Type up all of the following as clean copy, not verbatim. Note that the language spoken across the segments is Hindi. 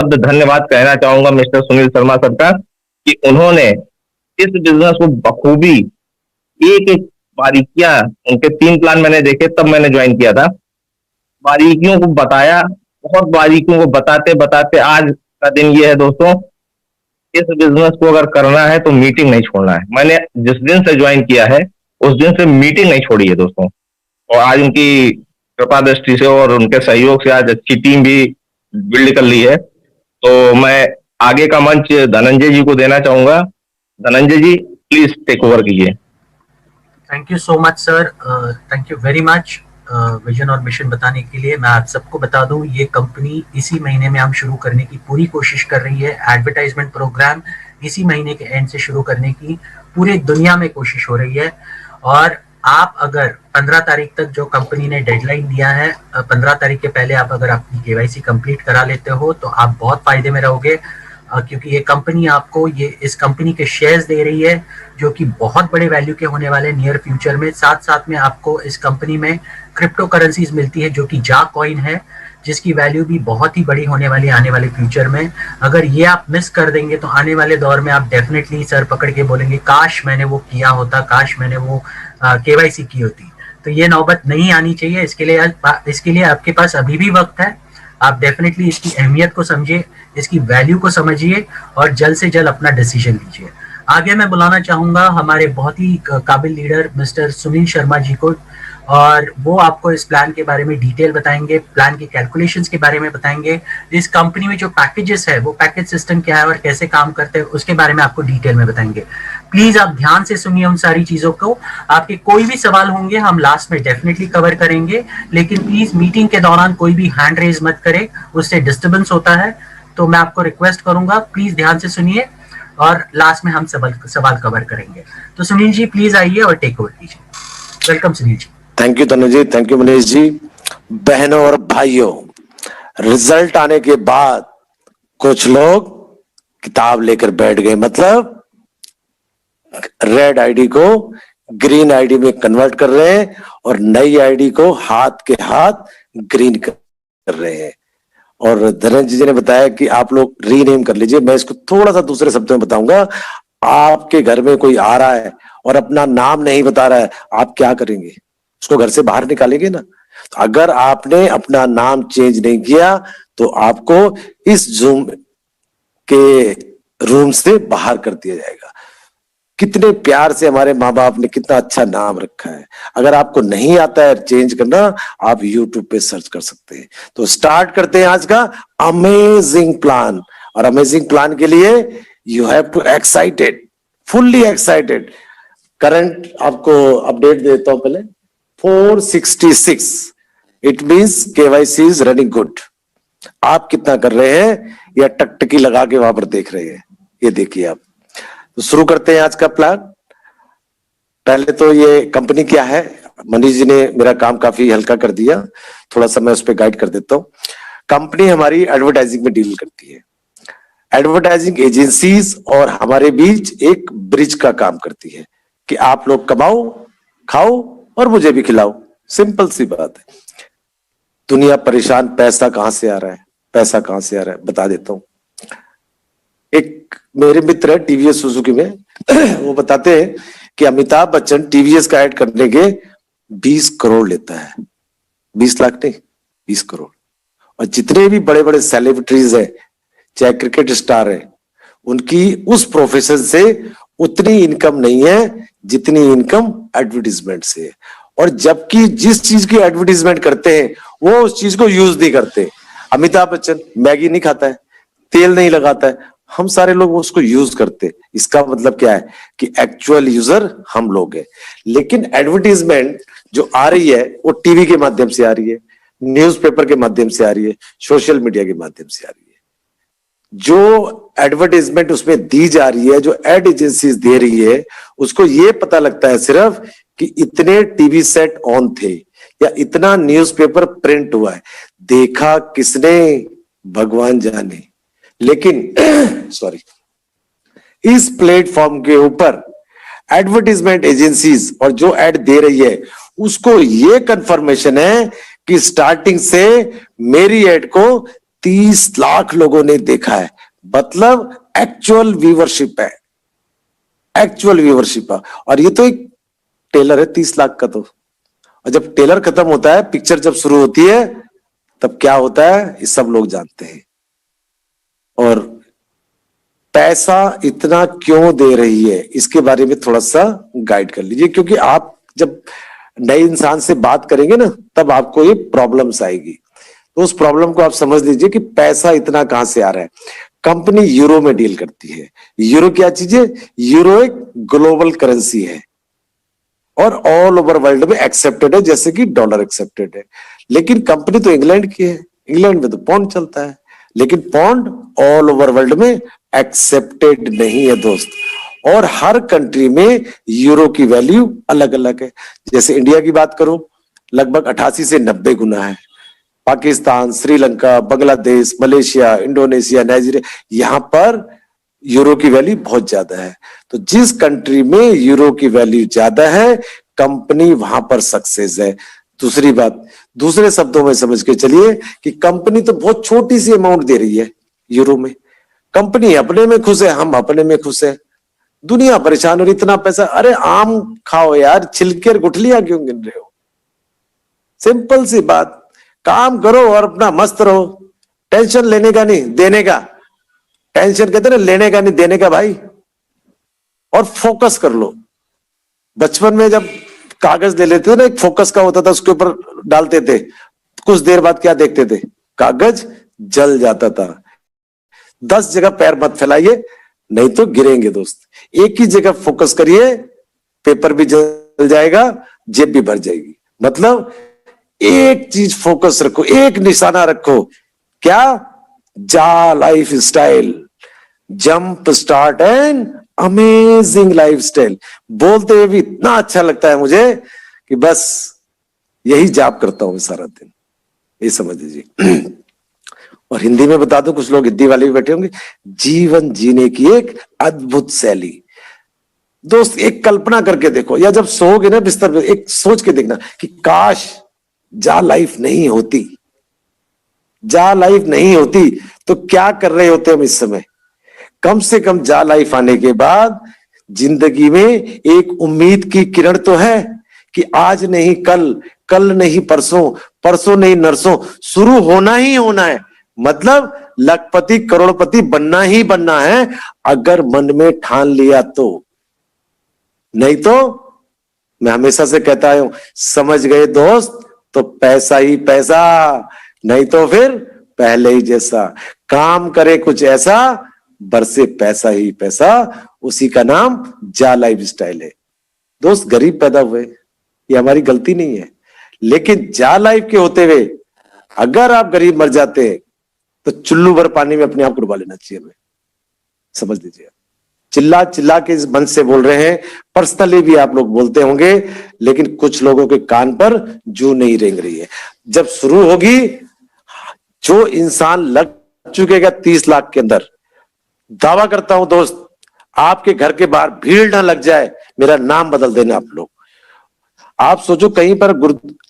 शब्द धन्यवाद कहना चाहूंगा मिस्टर सुनील शर्मा सर का कि उन्होंने इस बिजनेस को बखूबी एक एक बारीकियां, उनके 3 प्लान मैंने देखे तब मैंने ज्वाइन किया था, बारीकियों को बताया। बहुत बारीकियों को बताते बताते आज का दिन ये है दोस्तों, इस बिजनेस को अगर करना है तो मीटिंग नहीं छोड़ना है। मैंने जिस दिन से ज्वाइन किया है उस दिन से मीटिंग नहीं छोड़ी है दोस्तों। और आज उनकी कृपा दृष्टि से और उनके सहयोग से आज अच्छी टीम भी बिल्ड कर ली है। तो मैं आगे का मंच धनंजय जी को देना चाहूंगा। धनंजय जी प्लीज टेक ओवर कीजिए। Thank you so much sir, thank you very much vision और मिशन बताने के लिए। मैं आप सबको बता दूं, ये कंपनी इसी महीने में हम शुरू करने की पूरी कोशिश कर रही है। एडवर्टाइजमेंट प्रोग्राम इसी महीने के एंड से शुरू करने की पूरी दुनिया में कोशिश हो रही है। और आप अगर 15 तारीख तक जो कंपनी ने डेडलाइन दिया है, 15 तारीख के पहले आप अगर अपनी केवाईसी कंप्लीट करा लेते हो तो आप बहुत फायदे में रहोगे, क्योंकि ये कंपनी आपको इस कंपनी के शेयर्स दे रही है जो कि बहुत बड़े वैल्यू के होने वाले नियर फ्यूचर में। साथ साथ में आपको इस कंपनी में क्रिप्टो करेंसीज मिलती है जो कि जा कॉइन है, जिसकी वैल्यू भी बहुत ही बड़ी होने वाली आने वाले फ्यूचर में। अगर ये आप मिस कर देंगे तो आने वाले दौर में आप डेफिनेटली सर पकड़ के बोलेंगे काश मैंने वो किया होता, काश मैंने वो केवाईसी की होती। तो ये नौबत नहीं आनी चाहिए। इसके लिए आपके पास अभी भी वक्त है। आप डेफिनेटली इसकी अहमियत को समझिए, इसकी वैल्यू को समझिए और जल्द से जल्द अपना डिसीजन लीजिए। आगे मैं बुलाना चाहूंगा हमारे बहुत ही काबिल लीडर मिस्टर सुनील शर्मा जी को, और वो आपको इस प्लान के बारे में डिटेल बताएंगे, प्लान के कैलकुलेशंस के बारे में बताएंगे, इस कंपनी में जो पैकेजेस है वो पैकेज सिस्टम क्या है और कैसे काम करते हैं उसके बारे में आपको डिटेल में बताएंगे। प्लीज आप ध्यान से सुनिए उन सारी चीजों को। आपके कोई भी सवाल होंगे हम लास्ट में डेफिनेटली कवर करेंगे, लेकिन प्लीज मीटिंग के दौरान कोई भी हैंड रेज मत करे, उससे डिस्टर्बेंस होता है। तो मैं आपको रिक्वेस्ट करूंगा प्लीज ध्यान से सुनिए और लास्ट में हम सवाल कवर करेंगे। तो सुनील जी प्लीज आइए और टेक ओवर कीजिए। Welcome Sunil ji. Thank you Tanu ji, thank you Manish ji. बहनों और भाइयों, रिजल्ट आने के बाद कुछ लोग किताब लेकर बैठ गए, मतलब रेड आईडी को ग्रीन आईडी में कन्वर्ट कर रहे हैं और नई आईडी को हाथ के हाथ ग्रीन कर रहे हैं। और धनंजय जी ने बताया कि आप लोग रीनेम कर लीजिए। मैं इसको थोड़ा सा दूसरे शब्दों में बताऊंगा। आपके घर में कोई आ रहा है और अपना नाम नहीं बता रहा है, आप क्या करेंगे? उसको घर से बाहर निकालेंगे ना। तो अगर आपने अपना नाम चेंज नहीं किया तो आपको इस जूम के रूम से बाहर कर दिया जाएगा। कितने प्यार से हमारे माँ बाप ने कितना अच्छा नाम रखा है। अगर आपको नहीं आता है चेंज करना, आप YouTube पे सर्च कर सकते हैं। तो स्टार्ट करते हैं आज का अमेजिंग प्लान। और अमेजिंग प्लान के लिए you have to excited, fully excited. Current आपको अपडेट देता हूं पहले। 466, it means KYC is running good. आप कितना कर रहे हैं या टकटकी लगा के वहां पर देख रहे हैं, ये देखिए आप। तो शुरू करते हैं आज का प्लान। पहले तो ये कंपनी क्या है, मनीष जी ने मेरा काम काफी हल्का कर दिया, थोड़ा सा मैं उस पर गाइड कर देता हूं। कंपनी हमारी एडवर्टाइजिंग में डील करती है। एडवर्टाइजिंग एजेंसीज और हमारे बीच एक ब्रिज का काम करती है कि आप लोग कमाओ, खाओ और मुझे भी खिलाओ। सिंपल सी बात है। दुनिया परेशान, पैसा कहां से आ रहा है, पैसा कहां से आ रहा है, बता देता हूं। एक मेरे मित्र है टीवीएस सुजुकी में वो बताते हैं कि अमिताभ बच्चन टीवीएस का ऐड करने के 20 करोड़ लेता है। 20 लाख नहीं, 20 करोड़। और जितने भी बड़े बड़े सेलिब्रिटीज है, चाहे क्रिकेट स्टार है, उनकी उस प्रोफेशन से उतनी इनकम नहीं है जितनी इनकम एडवर्टीजमेंट से है। और जबकि जिस चीज की एडवर्टीजमेंट करते हैं वो उस चीज को यूज नहीं करते। अमिताभ बच्चन मैगी नहीं खाता है, तेल नहीं लगाता है, हम सारे लोग उसको यूज करते। इसका मतलब क्या है कि एक्चुअल यूजर हम लोग हैं। लेकिन एडवर्टीजमेंट जो आ रही है वो टीवी के माध्यम से आ रही है, न्यूज़पेपर के माध्यम से आ रही है, सोशल मीडिया के माध्यम से आ रही है। जो एडवर्टाइजमेंट उसमें दी जा रही है, जो एड एजेंसीज दे रही है, उसको ये पता लगता है सिर्फ कि इतने टीवी सेट ऑन थे या इतना न्यूज़पेपर प्रिंट हुआ है। देखा किसने, भगवान जाने। लेकिन सॉरी, इस प्लेटफॉर्म के ऊपर एडवर्टाइजमेंट एजेंसीज और जो एड दे रही है उसको ये कंफर्मेशन है कि स्टार्टिंग से मेरी एड को 30 लाख लोगों ने देखा है, मतलब एक्चुअल व्यूवरशिप है, एक्चुअल व्यूवरशिप है। और ये तो एक टेलर है 30 लाख का। तो और जब टेलर खत्म होता है, पिक्चर जब शुरू होती है, तब क्या होता है ये सब लोग जानते हैं। और पैसा इतना क्यों दे रही है, इसके बारे में थोड़ा सा गाइड कर लीजिए, क्योंकि आप जब नए इंसान से बात करेंगे ना, तब आपको ये प्रॉब्लम्स आएगी। तो उस प्रॉब्लम को आप समझ लीजिए कि पैसा इतना कहां से आ रहा है। कंपनी यूरो में डील करती है। यूरो क्या चीज है? यूरो एक ग्लोबल करेंसी है और ऑल ओवर वर्ल्ड में एक्सेप्टेड है, जैसे कि डॉलर एक्सेप्टेड है। लेकिन कंपनी तो इंग्लैंड की है, इंग्लैंड में तो पौंड चलता है, लेकिन पौंड ऑल ओवर वर्ल्ड में एक्सेप्टेड नहीं है दोस्त। और हर कंट्री में यूरो की वैल्यू अलग अलग है। जैसे इंडिया की बात करो, लगभग 88 से 90 गुना है। Pakistan, Sri Lanka, Bangladesh, Malaysia, Indonesia, Nigeria, यहां पर यूरो की वैल्यू बहुत ज्यादा है। तो जिस कंट्री में यूरो की वैल्यू ज्यादा है, कंपनी वहां पर सक्सेस है। दूसरी बात, दूसरे शब्दों में समझ के चलिए कि कंपनी तो बहुत छोटी सी अमाउंट दे रही है यूरो में। कंपनी अपने में खुश है, हम अपने में खुश है, दुनिया परेशान हो रही, इतना पैसा। अरे आम खाओ यार, छिलके और गुठलियां क्यों गिन रहे हो? सिंपल सी बात, काम करो और अपना मस्त रहो। टेंशन लेने का नहीं, देने का। टेंशन कहते ना, लेने का नहीं, देने का भाई। और फोकस कर लो। बचपन में जब कागज ले लेते थे ना, एक फोकस का होता था, उसके ऊपर डालते थे, कुछ देर बाद क्या देखते थे? कागज जल जाता था। 10 जगह पैर मत फैलाइए, नहीं तो गिरेंगे दोस्त। एक ही जगह फोकस करिए, पेपर भी जल जाएगा, जेब भी भर जाएगी। मतलब एक चीज फोकस रखो, एक निशाना रखो। क्या? जा life style, jump start and amazing life style. बोलते हुए भी इतना अच्छा लगता है मुझे कि बस यही जाप करता हूं मैं सारा दिन, ये समझ लीजिए। और हिंदी में बता दो, कुछ लोग हिंदी वाले भी बैठे होंगे, जीवन जीने की एक अद्भुत शैली। दोस्त एक कल्पना करके देखो, या जब सोओगे ना बिस्तर पे, एक सोच के देखना कि काश जा लाइफ नहीं होती, जा लाइफ नहीं होती तो क्या कर रहे होते हम इस समय। कम से कम जा लाइफ आने के बाद जिंदगी में एक उम्मीद की किरण तो है कि आज नहीं कल, कल नहीं परसों, परसों नहीं नरसों, शुरू होना ही होना है। मतलब लखपति करोड़पति बनना ही बनना है, अगर मन में ठान लिया तो। नहीं तो मैं हमेशा से कहता हूं, समझ गए दोस्त, तो पैसा ही पैसा, नहीं तो फिर पहले ही जैसा। काम करे कुछ ऐसा, बरसे पैसा ही पैसा, उसी का नाम जा लाइफ स्टाइल है। दोस्त गरीब पैदा हुए, ये हमारी गलती नहीं है, लेकिन जा लाइफ के होते हुए अगर आप गरीब मर जाते हैं तो चुल्लू भर पानी में अपने आप को डुबा लेना चाहिए हमें, समझ लीजिए। चिल्ला चिल्ला के इस मंच से बोल रहे हैं, पर्सनली भी आप लोग बोलते होंगे, लेकिन कुछ लोगों के कान पर जू नहीं रेंग रही है। जब शुरू होगी, जो इंसान लग चुकेगा 30 लाख के अंदर, दावा करता हूं दोस्त, आपके घर के बाहर भीड़ ना लग जाए, मेरा नाम बदल देना आप लोग। आप सोचो कहीं पर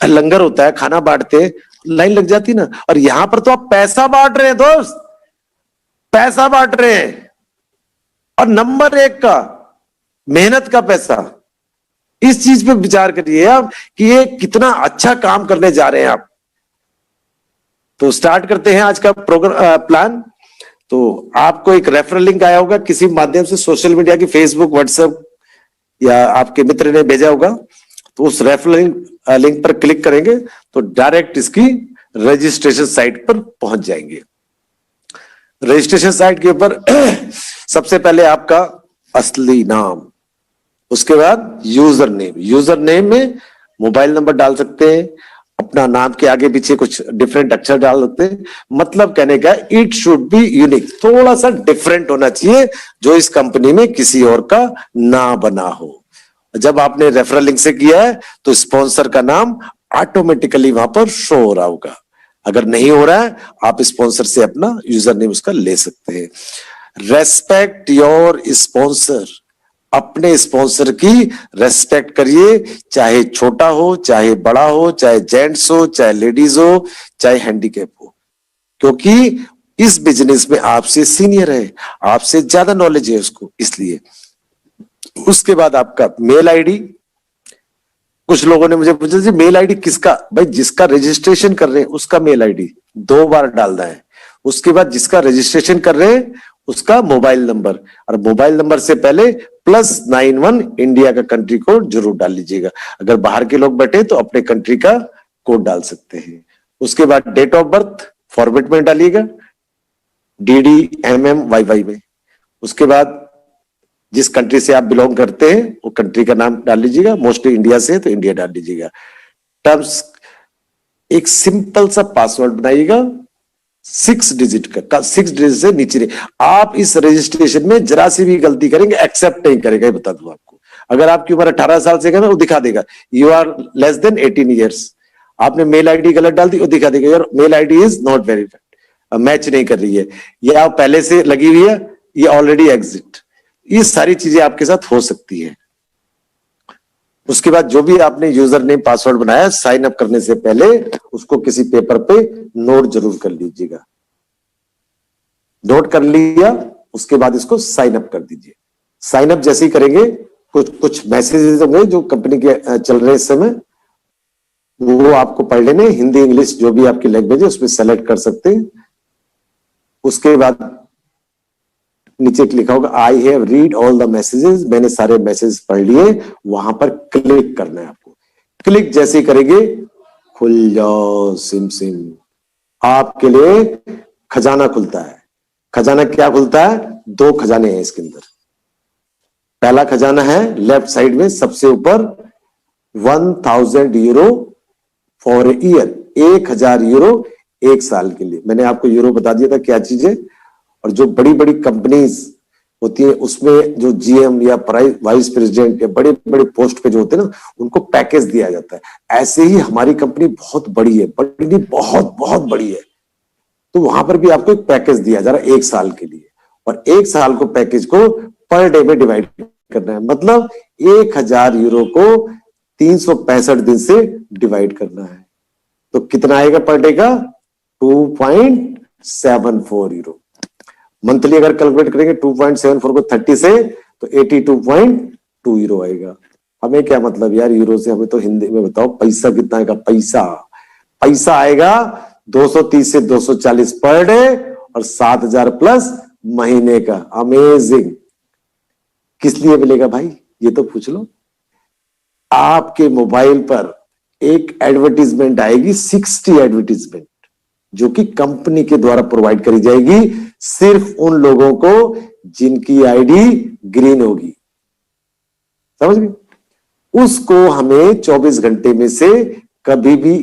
लंगर होता है, खाना बांटते, लाइन लग जाती ना, और यहां पर तो आप पैसा बांट रहे हैं दोस्त, पैसा बांट रहे हैं, और नंबर 1 का मेहनत का पैसा। इस चीज पे विचार करिए आप कि ये कितना अच्छा काम करने जा रहे हैं आप। तो स्टार्ट करते हैं आज का प्रोग्राम प्लान। तो आपको एक रेफरल लिंक आया होगा किसी माध्यम से, सोशल मीडिया की, फेसबुक, व्हाट्सएप, या आपके मित्र ने भेजा होगा। तो उस रेफरल लिंक पर क्लिक करेंगे तो डायरेक्ट इसकी रजिस्ट्रेशन साइट पर पहुंच जाएंगे। रजिस्ट्रेशन साइट के ऊपर सबसे पहले आपका असली नाम, उसके बाद यूजर नेम। यूजर नेम में मोबाइल नंबर डाल सकते हैं, अपना नाम के आगे पीछे कुछ डिफरेंट अक्षर डाल सकते हैं। मतलब कहने का, इट शुड बी यूनिक, थोड़ा सा डिफरेंट होना चाहिए, जो इस कंपनी में किसी और का ना बना हो। जब आपने रेफरल लिंक से किया है तो स्पॉन्सर का नाम ऑटोमेटिकली वहां पर शो हो रहा होगा। अगर नहीं हो रहा है, आप स्पॉन्सर से अपना यूजर नेम उसका ले सकते हैं। रेस्पेक्ट योर स्पॉन्सर, अपने स्पॉन्सर की रेस्पेक्ट करिए, चाहे छोटा हो, चाहे बड़ा हो, चाहे जेंट्स हो, चाहे लेडीज हो, चाहे हैंडीकैप हो। क्योंकि इस बिजनेस में आपसे सीनियर है, आपसे ज्यादा नॉलेज है उसको, इसलिए। उसके बाद आपका मेल आईडी। कुछ लोगों ने मुझे पूछा जी मेल आईडी किसका? भाई जिसका रजिस्ट्रेशन कर रहे हैं उसका मेल आईडी 2 बार डालना है। उसके बाद जिसका रजिस्ट्रेशन कर रहे हैं उसका मोबाइल नंबर, और मोबाइल नंबर से पहले +91 इंडिया का कंट्री कोड जरूर डाल लीजिएगा। अगर बाहर के लोग बैठे तो अपने कंट्री का कोड डाल सकते हैं। उसके बाद डेट ऑफ बर्थ फॉर्मेट में डालिएगा, DD, MM, YY में। उसके बाद जिस कंट्री से आप बिलोंग करते हैं वो कंट्री का नाम डाल लीजिएगा। मोस्टली इंडिया से है तो इंडिया डाल लीजिएगा। टर्म्स, एक सिंपल सा पासवर्ड बनाइएगा 6 डिजिट का, 6 डिजिट से नीचे नहीं। आप इस रजिस्ट्रेशन में जरा सी भी गलती करेंगे एक्सेप्ट नहीं करेगा, ये बता दूं आपको। अगर आपकी उम्र 18 साल से कम है वो दिखा देगा you are less than 18 years. आपने मेल आईडी गलत डाल दी वो दिखा देगा your mail ID is not verified, match नहीं कर रही है, या पहले से लगी हुई है, ये ऑलरेडी एग्जिट। ये सारी चीजें आपके साथ हो सकती है। उसके बाद जो भी आपने यूजर नेम पासवर्ड बनाया साइन अप करने से पहले उसको किसी पेपर पे नोट जरूर कर लीजिएगा। नोट कर लिया उसके बाद इसको साइन अप कर दीजिए। साइन अप जैसे ही करेंगे कुछ मैसेजेस होंगे जो कंपनी के चल रहे इस समय, वो आपको पढ़ लेने, हिंदी इंग्लिश जो भी आपकी लैंग्वेज है उसमें सेलेक्ट कर सकते हैं। उसके बाद नीचे लिखा होगा I have read all the messages, मैंने सारे मैसेज पढ़ लिए, वहां पर क्लिक करना है आपको। क्लिक जैसे ही करेंगे खुल जाओ सिम सिम, आपके लिए खजाना खुलता है। खजाना क्या खुलता है? 2 खजाने हैं इसके अंदर। पहला खजाना है लेफ्ट साइड में सबसे ऊपर 1000 यूरो फॉर ईयर, 1000 यूरो 1 साल के लिए। मैंने आपको यूरो बता दिया था क्या चीज है। और जो बड़ी बड़ी कंपनीज होती है उसमें जो GM या वाइस प्रेसिडेंट या बड़े बड़े पोस्ट पे जो होते हैं ना उनको पैकेज दिया जाता है। ऐसे ही हमारी कंपनी बहुत बड़ी है, बड़ी बहुत बहुत बड़ी है, तो वहां पर भी आपको एक पैकेज दिया जा रहा है 1 साल के लिए। और 1 साल को पैकेज को पर डे में डिवाइड करना है, मतलब 1000 यूरो को 365 दिन से डिवाइड करना है। तो कितना आएगा पर डे का? 2.74 यूरो। मंथली अगर कैलकुलेट करेंगे 2.74 को 30 से तो 82.2 यूरो आएगा। हमें क्या मतलब यार यूरो से, हमें तो हिंदी में बताओ पैसा कितना आएगा। पैसा आएगा 230 से 240 पर डे और 7000 प्लस महीने का। अमेजिंग। किस लिए मिलेगा भाई ये तो पूछ लो। आपके मोबाइल पर एक एडवर्टीजमेंट आएगी, 60 एडवर्टीजमेंट जो कि कंपनी के द्वारा प्रोवाइड करी जाएगी सिर्फ उन लोगों को जिनकी आईडी ग्रीन होगी, समझ गए? उसको हमें 24 घंटे में से कभी भी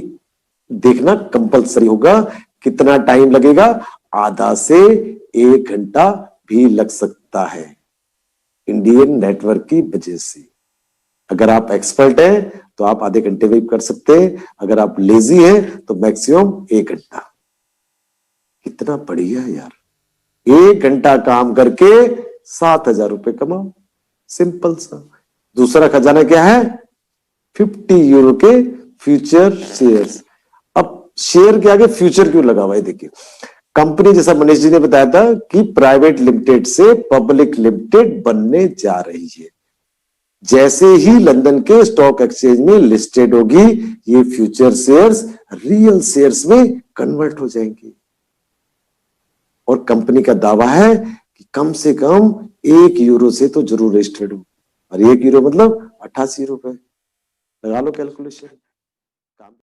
देखना कंपलसरी होगा। कितना टाइम लगेगा? आधा से 1 घंटा भी लग सकता है इंडियन नेटवर्क की वजह से। अगर आप एक्सपर्ट हैं तो आप आधे घंटे में कर सकते हैं, अगर आप लेजी हैं तो मैक्सिमम 1 घंटा। कितना बढ़िया यार, 1 घंटा काम करके 7000 रुपए कमाओ, सिंपल सा। दूसरा खजाना क्या है? 50 यूरो के फ्यूचर शेयर्स। अब शेयर के आगे फ्यूचर क्यों लगा हुआ है? देखिए कंपनी, जैसा मनीष जी ने बताया था कि प्राइवेट लिमिटेड से पब्लिक लिमिटेड बनने जा रही है। जैसे ही लंदन के स्टॉक एक्सचेंज में लिस्टेड होगी ये फ्यूचर शेयर्स रियल शेयर्स में कन्वर्ट हो जाएंगे। और कंपनी का दावा है कि कम से कम 1 यूरो से तो जरूर रजिस्टर्ड हो, और 1 यूरो मतलब 88 रुपए। लगा लो कैलकुलेशन।